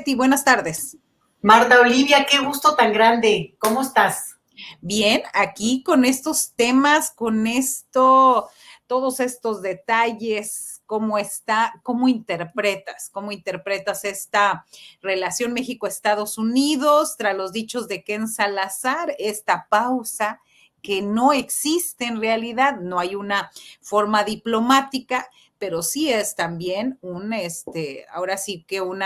Leti, buenas tardes. Marta Olivia, qué gusto tan grande. ¿Cómo estás? Bien, aquí con estos temas, todos estos detalles, cómo interpretas esta relación México-Estados Unidos, tras los dichos de Ken Salazar, esta pausa que no existe en realidad, no hay una forma diplomática, pero sí es también ahora sí que un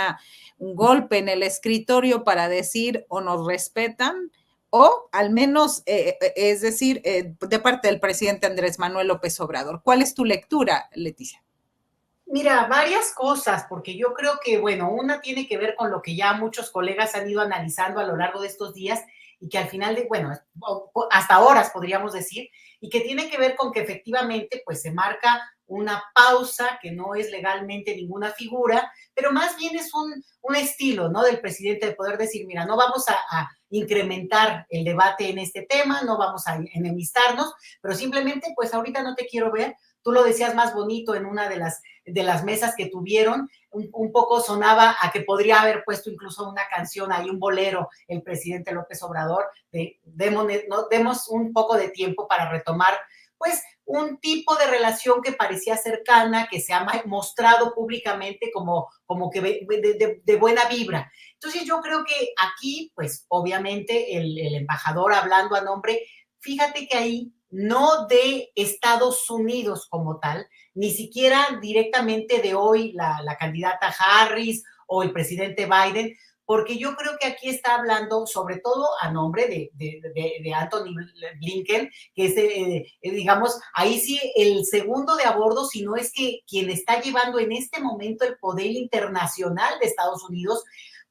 golpe en el escritorio para decir o nos respetan o al menos, es decir, de parte del presidente Andrés Manuel López Obrador. ¿Cuál es tu lectura, Leticia? Mira, varias cosas, porque yo creo que, bueno, una tiene que ver con lo que ya muchos colegas han ido analizando a lo largo de estos días y que al final de, bueno, hasta horas podríamos decir, y que tiene que ver con que efectivamente pues se marca una pausa que no es legalmente ninguna figura, pero más bien es un estilo, ¿no? Del presidente de poder decir, mira, no vamos a incrementar el debate en este tema, no vamos a enemistarnos, pero simplemente pues ahorita no te quiero ver. Tú lo decías más bonito en una de las mesas que tuvieron, un poco sonaba a que podría haber puesto incluso una canción ahí, un bolero, el presidente López Obrador, demos un poco de tiempo para retomar, pues, un tipo de relación que parecía cercana, que se ha mostrado públicamente como que de buena vibra. Entonces yo creo que aquí, pues, obviamente, el embajador hablando a nombre, fíjate que ahí no de Estados Unidos como tal, ni siquiera directamente de hoy la candidata Harris o el presidente Biden, porque yo creo que aquí está hablando sobre todo a nombre de Anthony Blinken, que es, digamos, ahí sí el segundo de a bordo, si no es que quien está llevando en este momento el poder internacional de Estados Unidos,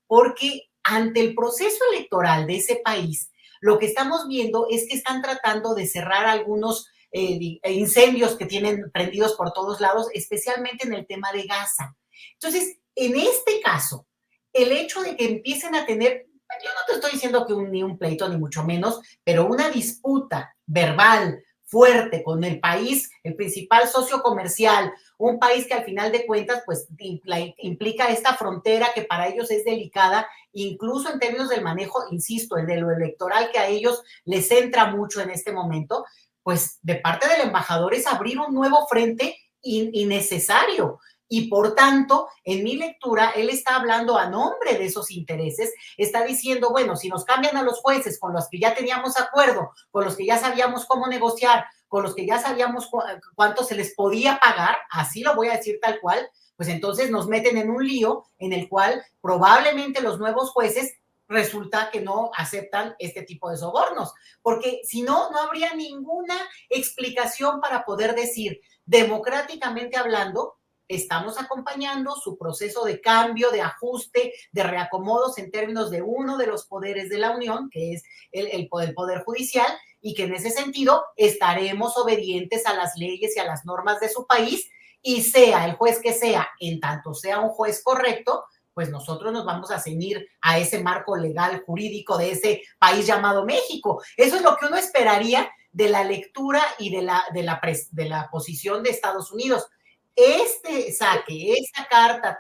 porque ante el proceso electoral de ese país, lo que estamos viendo es que están tratando de cerrar algunos incendios que tienen prendidos por todos lados, especialmente en el tema de Gaza. Entonces, en este caso, el hecho de que empiecen a tener, yo no te estoy diciendo que ni un pleito, ni mucho menos, pero una disputa verbal fuerte con el país, el principal socio comercial, un país que al final de cuentas pues implica esta frontera que para ellos es delicada, incluso en términos del manejo, insisto, el de lo electoral que a ellos les entra mucho en este momento, pues de parte del embajador es abrir un nuevo frente innecesario. Y por tanto, en mi lectura, él está hablando a nombre de esos intereses, está diciendo, bueno, si nos cambian a los jueces con los que ya teníamos acuerdo, con los que ya sabíamos cómo negociar, con los que ya sabíamos cuánto se les podía pagar, así lo voy a decir tal cual, pues entonces nos meten en un lío en el cual probablemente los nuevos jueces resulta que no aceptan este tipo de sobornos, porque si no, no habría ninguna explicación para poder decir, democráticamente hablando, estamos acompañando su proceso de cambio, de ajuste, de reacomodos en términos de uno de los poderes de la Unión, que es el Poder Judicial, y que en ese sentido estaremos obedientes a las leyes y a las normas de su país, y sea el juez que sea, en tanto sea un juez correcto, pues nosotros nos vamos a ceñir a ese marco legal jurídico de ese país llamado México. Eso es lo que uno esperaría de la lectura y de la posición de Estados Unidos. Este saque, esta carta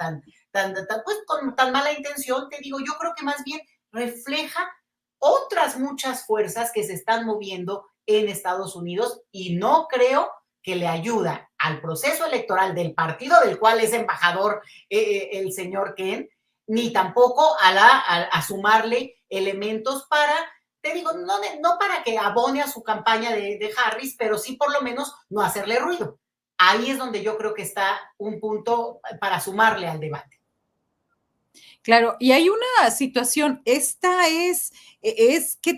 pues, con tan mala intención, te digo, yo creo que más bien refleja otras muchas fuerzas que se están moviendo en Estados Unidos y no creo que le ayuda al proceso electoral del partido del cual es embajador el señor Ken, ni tampoco a sumarle elementos para, te digo, no para que abone a su campaña de Harris, pero sí por lo menos no hacerle ruido. Ahí es donde yo creo que está un punto para sumarle al debate. Claro, y hay una situación, ¿qué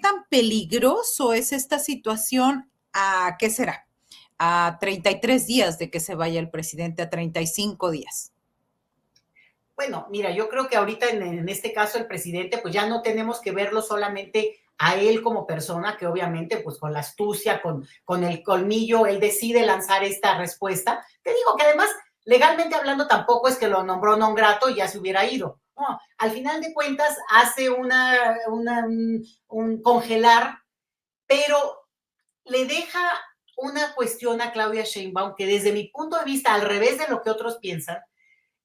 tan peligroso es esta situación? ¿A qué será? A 33 días de que se vaya el presidente, a 35 días. Bueno, mira, yo creo que ahorita en este caso el presidente, pues ya no tenemos que verlo solamente a él como persona, que obviamente pues con la astucia, con el colmillo, él decide lanzar esta respuesta. Te digo que además, legalmente hablando, tampoco es que lo nombró non grato y ya se hubiera ido. No, al final de cuentas hace un congelar, pero le deja una cuestión a Claudia Sheinbaum que desde mi punto de vista, al revés de lo que otros piensan,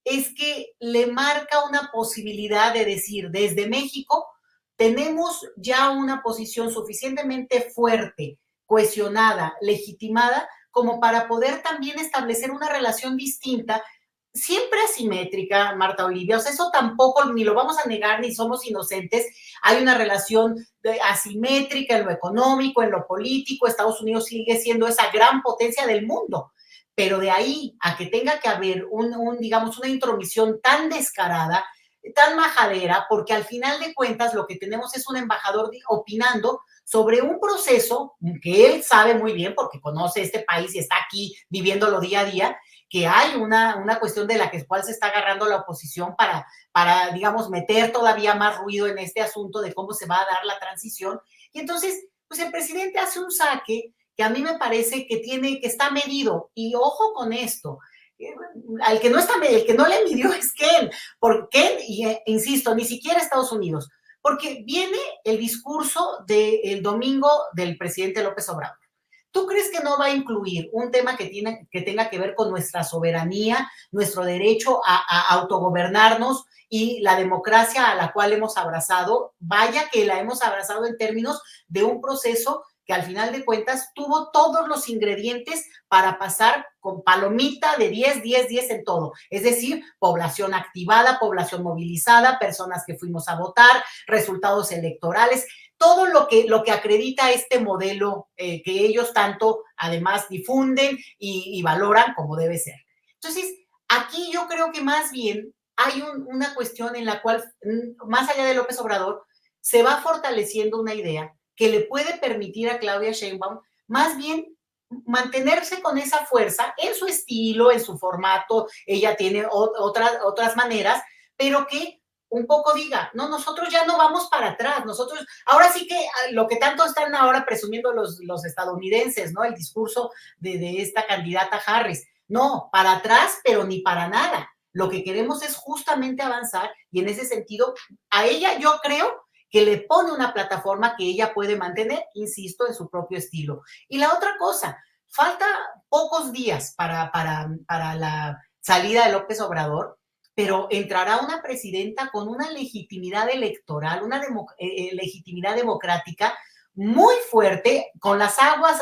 es que le marca una posibilidad de decir, desde México tenemos ya una posición suficientemente fuerte, cohesionada, legitimada, como para poder también establecer una relación distinta, siempre asimétrica, Marta Olivia. O sea, eso tampoco ni lo vamos a negar, ni somos inocentes. Hay una relación asimétrica en lo económico, en lo político. Estados Unidos sigue siendo esa gran potencia del mundo. Pero de ahí a que tenga que haber digamos, una intromisión tan descarada, tan majadera, porque al final de cuentas lo que tenemos es un embajador opinando sobre un proceso que él sabe muy bien porque conoce este país y está aquí viviéndolo día a día, que hay una cuestión de la cual se está agarrando la oposición para, digamos, meter todavía más ruido en este asunto de cómo se va a dar la transición. Y entonces, pues el presidente hace un saque que a mí me parece que está medido. Y ojo con esto, el que no le midió es Ken, porque insisto, ni siquiera Estados Unidos, porque viene el discurso del domingo del presidente López Obrador. ¿Tú crees que no va a incluir un tema que tenga que ver con nuestra soberanía, nuestro derecho a autogobernarnos y la democracia a la cual hemos abrazado? Vaya que la hemos abrazado en términos de un proceso que al final de cuentas tuvo todos los ingredientes para pasar con palomita de 10, 10, 10 en todo. Es decir, población activada, población movilizada, personas que fuimos a votar, resultados electorales, todo lo que acredita este modelo que ellos tanto además difunden y valoran como debe ser. Entonces, aquí yo creo que más bien hay una cuestión en la cual, más allá de López Obrador, se va fortaleciendo una idea que le puede permitir a Claudia Sheinbaum más bien mantenerse con esa fuerza en su estilo, en su formato. Ella tiene otras maneras, pero que un poco diga, no, nosotros ya no vamos para atrás, nosotros, ahora sí que lo que tanto están ahora presumiendo los estadounidenses, ¿no? El discurso de esta candidata Harris, no, para atrás, pero ni para nada. Lo que queremos es justamente avanzar y en ese sentido, a ella yo creo que le pone una plataforma que ella puede mantener, insisto, en su propio estilo. Y la otra cosa, falta pocos días para la salida de López Obrador, pero entrará una presidenta con una legitimidad electoral, una legitimidad democrática muy fuerte, con las aguas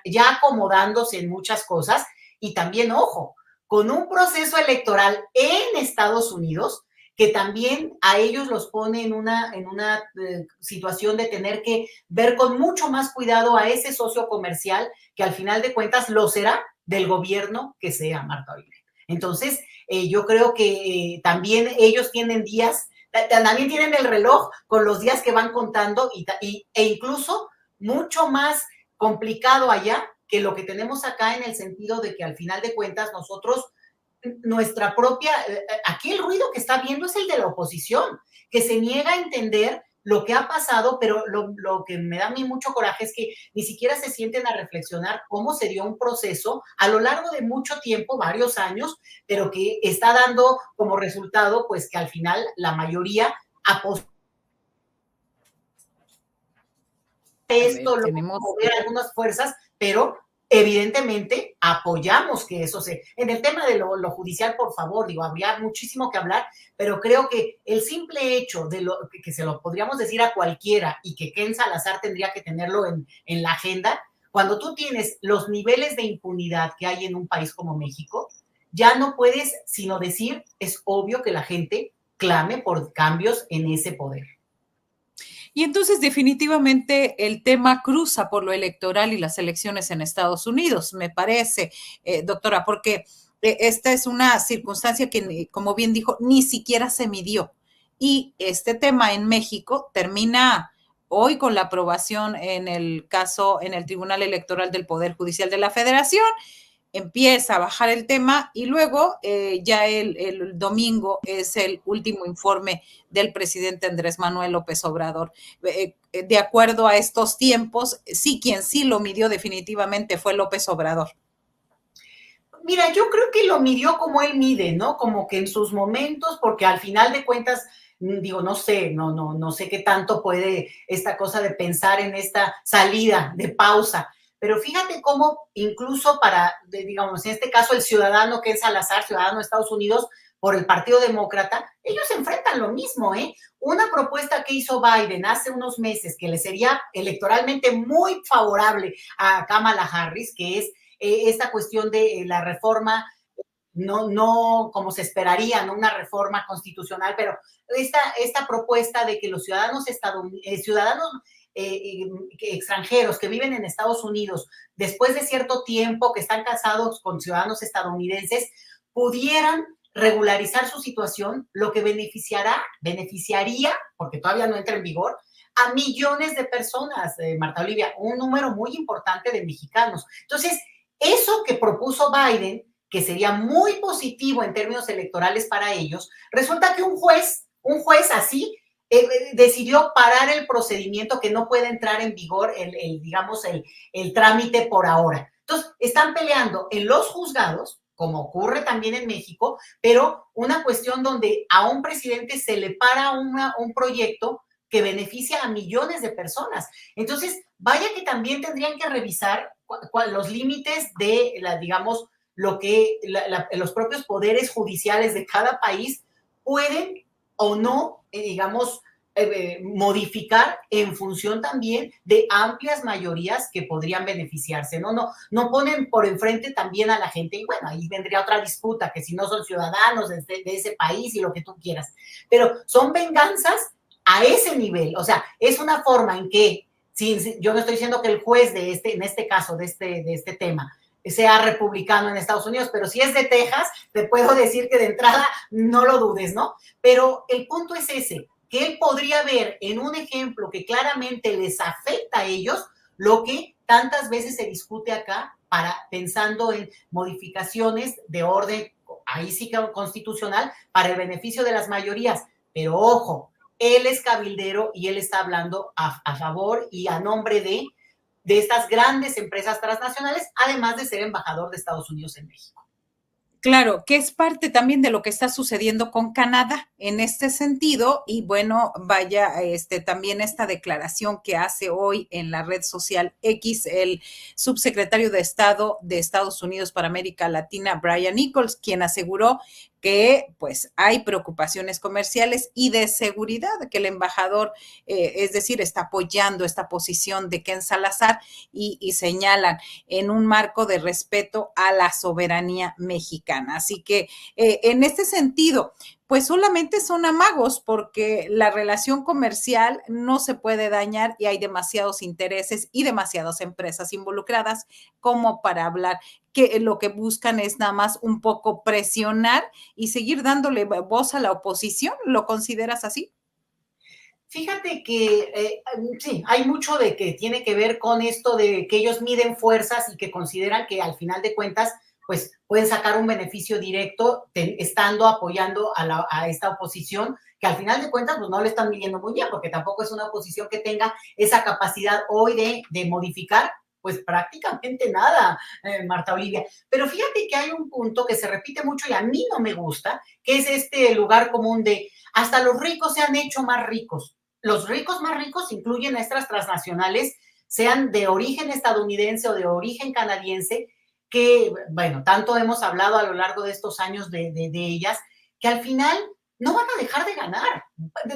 ya acomodándose en muchas cosas y también, ojo, con un proceso electoral en Estados Unidos que también a ellos los pone en una situación de tener que ver con mucho más cuidado a ese socio comercial que al final de cuentas lo será del gobierno que sea, Marta Olivia. Entonces, yo creo que también ellos tienen días, también tienen el reloj con los días que van contando e incluso mucho más complicado allá que lo que tenemos acá en el sentido de que al final de cuentas nosotros nuestra propia, aquí el ruido que está viendo es el de la oposición, que se niega a entender lo que ha pasado, pero lo que me da a mí mucho coraje es que ni siquiera se sienten a reflexionar cómo se dio un proceso a lo largo de mucho tiempo, varios años, pero que está dando como resultado, pues que al final la mayoría apostó esto, luego mover algunas fuerzas, pero evidentemente apoyamos que eso se... En el tema de lo judicial, por favor, digo, habría muchísimo que hablar, pero creo que el simple hecho de que se lo podríamos decir a cualquiera y que Ken Salazar tendría que tenerlo en la agenda, cuando tú tienes los niveles de impunidad que hay en un país como México, ya no puedes sino decir, es obvio que la gente clame por cambios en ese poder. Y entonces definitivamente el tema cruza por lo electoral y las elecciones en Estados Unidos, me parece, doctora, porque esta es una circunstancia que, como bien dijo, ni siquiera se midió. Y este tema en México termina hoy con la aprobación en el caso, en el Tribunal Electoral del Poder Judicial de la Federación, empieza a bajar el tema y luego ya el domingo es el último informe del presidente Andrés Manuel López Obrador. De acuerdo a estos tiempos, sí, quien sí lo midió definitivamente fue López Obrador. Mira, yo creo que lo midió como él mide, ¿no? Como que en sus momentos, porque al final de cuentas, digo, no sé qué tanto puede esta cosa de pensar en esta salida de pausa. Pero fíjate cómo incluso digamos, en este caso el ciudadano que es Salazar, ciudadano de Estados Unidos, por el Partido Demócrata, ellos enfrentan lo mismo, ¿eh? Una propuesta que hizo Biden hace unos meses que le sería electoralmente muy favorable a Kamala Harris, que es esta cuestión de la reforma, no como se esperaría, no una reforma constitucional, pero esta propuesta de que los ciudadanos extranjeros que viven en Estados Unidos, después de cierto tiempo que están casados con ciudadanos estadounidenses, pudieran regularizar su situación, lo que beneficiaría, porque todavía no entra en vigor, a millones de personas, Marta Olivia, un número muy importante de mexicanos. Entonces, eso que propuso Biden, que sería muy positivo en términos electorales para ellos, resulta que un juez así decidió parar el procedimiento, que no puede entrar en vigor el trámite por ahora. Entonces, están peleando en los juzgados, como ocurre también en México, pero una cuestión donde a un presidente se le para un proyecto que beneficia a millones de personas. Entonces, vaya que también tendrían que revisar los límites de, lo que los propios poderes judiciales de cada país pueden o no, modificar en función también de amplias mayorías que podrían beneficiarse, no ponen por enfrente también a la gente, y bueno, ahí vendría otra disputa, que si no son ciudadanos de ese país y lo que tú quieras, pero son venganzas a ese nivel, o sea, es una forma en que, yo no estoy diciendo que el juez en este caso, de este tema, sea republicano en Estados Unidos, pero si es de Texas, te puedo decir que de entrada no lo dudes, ¿no? Pero el punto es ese, que él podría ver en un ejemplo que claramente les afecta a ellos lo que tantas veces se discute acá, pensando en modificaciones de orden, ahí sí que constitucional, para el beneficio de las mayorías. Pero ojo, él es cabildero y él está hablando a favor y a nombre de estas grandes empresas transnacionales, además de ser embajador de Estados Unidos en México. Claro, que es parte también de lo que está sucediendo con Canadá en este sentido. Y bueno, vaya, también esta declaración que hace hoy en la red social X el subsecretario de Estado de Estados Unidos para América Latina, Brian Nichols, quien aseguró que pues hay preocupaciones comerciales y de seguridad, que el embajador, es decir, está apoyando esta posición de Ken Salazar y señalan en un marco de respeto a la soberanía mexicana. Así que en este sentido, pues solamente son amagos, porque la relación comercial no se puede dañar y hay demasiados intereses y demasiadas empresas involucradas como para hablar que lo que buscan es nada más un poco presionar y seguir dándole voz a la oposición. ¿Lo consideras así? Fíjate que sí, hay mucho de que tiene que ver con esto de que ellos miden fuerzas y que consideran que al final de cuentas, pues pueden sacar un beneficio directo estando apoyando a esta oposición, que al final de cuentas pues no le están midiendo muy bien, porque tampoco es una oposición que tenga esa capacidad hoy de modificar pues prácticamente nada, Marta Olivia. Pero fíjate que hay un punto que se repite mucho y a mí no me gusta, que es este lugar común de hasta los ricos se han hecho más ricos. Los ricos más ricos incluyen a estas transnacionales, sean de origen estadounidense o de origen canadiense, que, bueno, tanto hemos hablado a lo largo de estos años de ellas, que al final no van a dejar de ganar.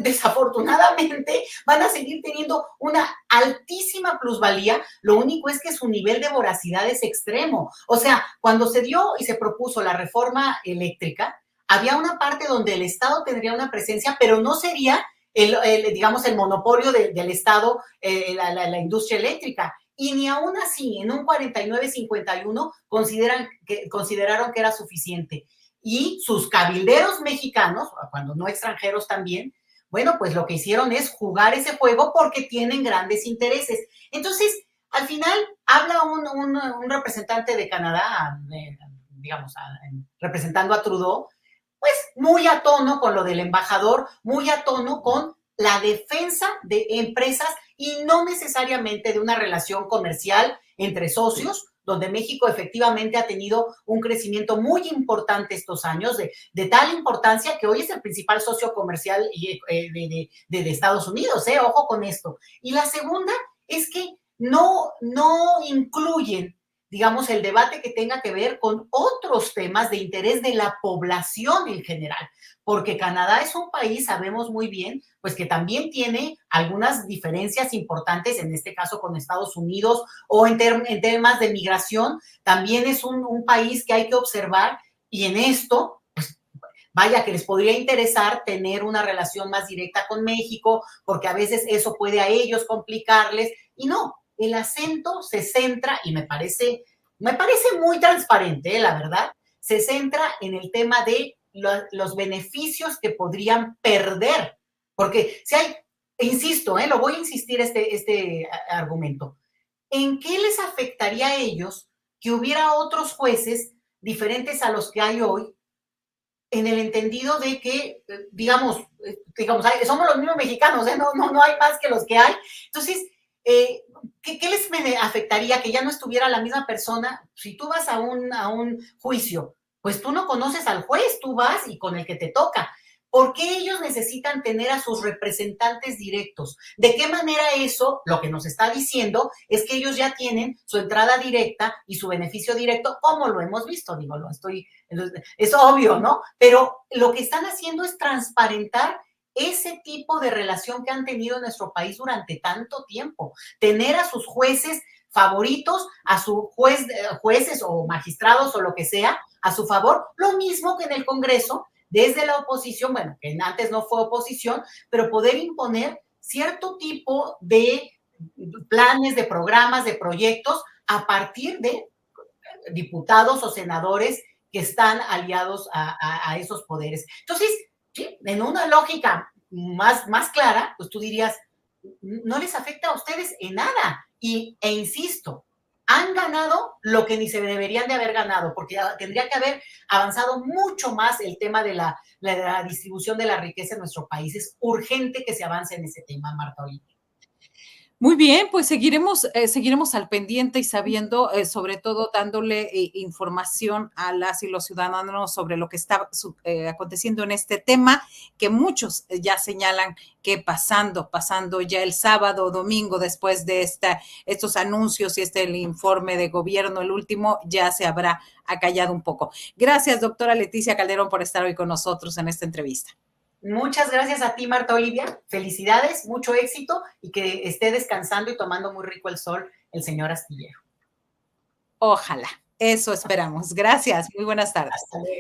Desafortunadamente, van a seguir teniendo una altísima plusvalía. Lo único es que su nivel de voracidad es extremo. O sea, cuando se dio y se propuso la reforma eléctrica, había una parte donde el Estado tendría una presencia, pero no sería el monopolio del Estado, la industria eléctrica. Y ni aún así, en un 49-51, consideraron que era suficiente. Y sus cabilderos mexicanos, cuando no extranjeros también, bueno, pues lo que hicieron es jugar ese juego porque tienen grandes intereses. Entonces, al final, habla un representante de Canadá, representando a Trudeau, pues muy a tono con lo del embajador, muy a tono con la defensa de empresas y no necesariamente de una relación comercial entre socios, donde México efectivamente ha tenido un crecimiento muy importante estos años, de tal importancia que hoy es el principal socio comercial de Estados Unidos, ojo con esto. Y la segunda es que no incluyen, digamos, el debate que tenga que ver con otros temas de interés de la población en general, porque Canadá es un país, sabemos muy bien, pues que también tiene algunas diferencias importantes, en este caso con Estados Unidos, o en temas de migración, también es un país que hay que observar, y en esto, pues, vaya que les podría interesar tener una relación más directa con México, porque a veces eso puede a ellos complicarles, y no, el acento se centra, y me parece muy transparente, la verdad, se centra en el tema de los beneficios que podrían perder, porque si hay, insisto, lo voy a insistir este argumento, ¿en qué les afectaría a ellos que hubiera otros jueces diferentes a los que hay hoy, en el entendido de que, digamos, somos los mismos mexicanos, no hay más que los que hay? Entonces, ¿qué les afectaría que ya no estuviera la misma persona? Si tú vas a un juicio, pues tú no conoces al juez, tú vas y con el que te toca. ¿Por qué ellos necesitan tener a sus representantes directos? ¿De qué manera eso, lo que nos está diciendo, es que ellos ya tienen su entrada directa y su beneficio directo, como lo hemos visto? Digo, es obvio, ¿no? Pero lo que están haciendo es transparentar ese tipo de relación que han tenido en nuestro país durante tanto tiempo. Tener a sus jueces favoritos, a sus jueces o magistrados o lo que sea, a su favor, lo mismo que en el Congreso, desde la oposición, bueno, que antes no fue oposición, pero poder imponer cierto tipo de planes, de programas, de proyectos a partir de diputados o senadores que están aliados a esos poderes. Entonces, sí, en una lógica más clara, pues tú dirías, no les afecta a ustedes en nada. E insisto, han ganado lo que ni se deberían de haber ganado, porque tendría que haber avanzado mucho más el tema de la distribución de la riqueza en nuestro país. Es urgente que se avance en ese tema, Marta Olivia. Muy bien, pues seguiremos al pendiente y sabiendo, sobre todo dándole información a las y los ciudadanos sobre lo que está aconteciendo en este tema, que muchos ya señalan que pasando ya el sábado o domingo después de estos anuncios y el informe de gobierno, el último, ya se habrá acallado un poco. Gracias, doctora Leticia Calderón, por estar hoy con nosotros en esta entrevista. Muchas gracias a ti, Marta Olivia. Felicidades, mucho éxito y que esté descansando y tomando muy rico el sol el señor Astillero. Ojalá, eso esperamos. Gracias, muy buenas tardes. Hasta luego.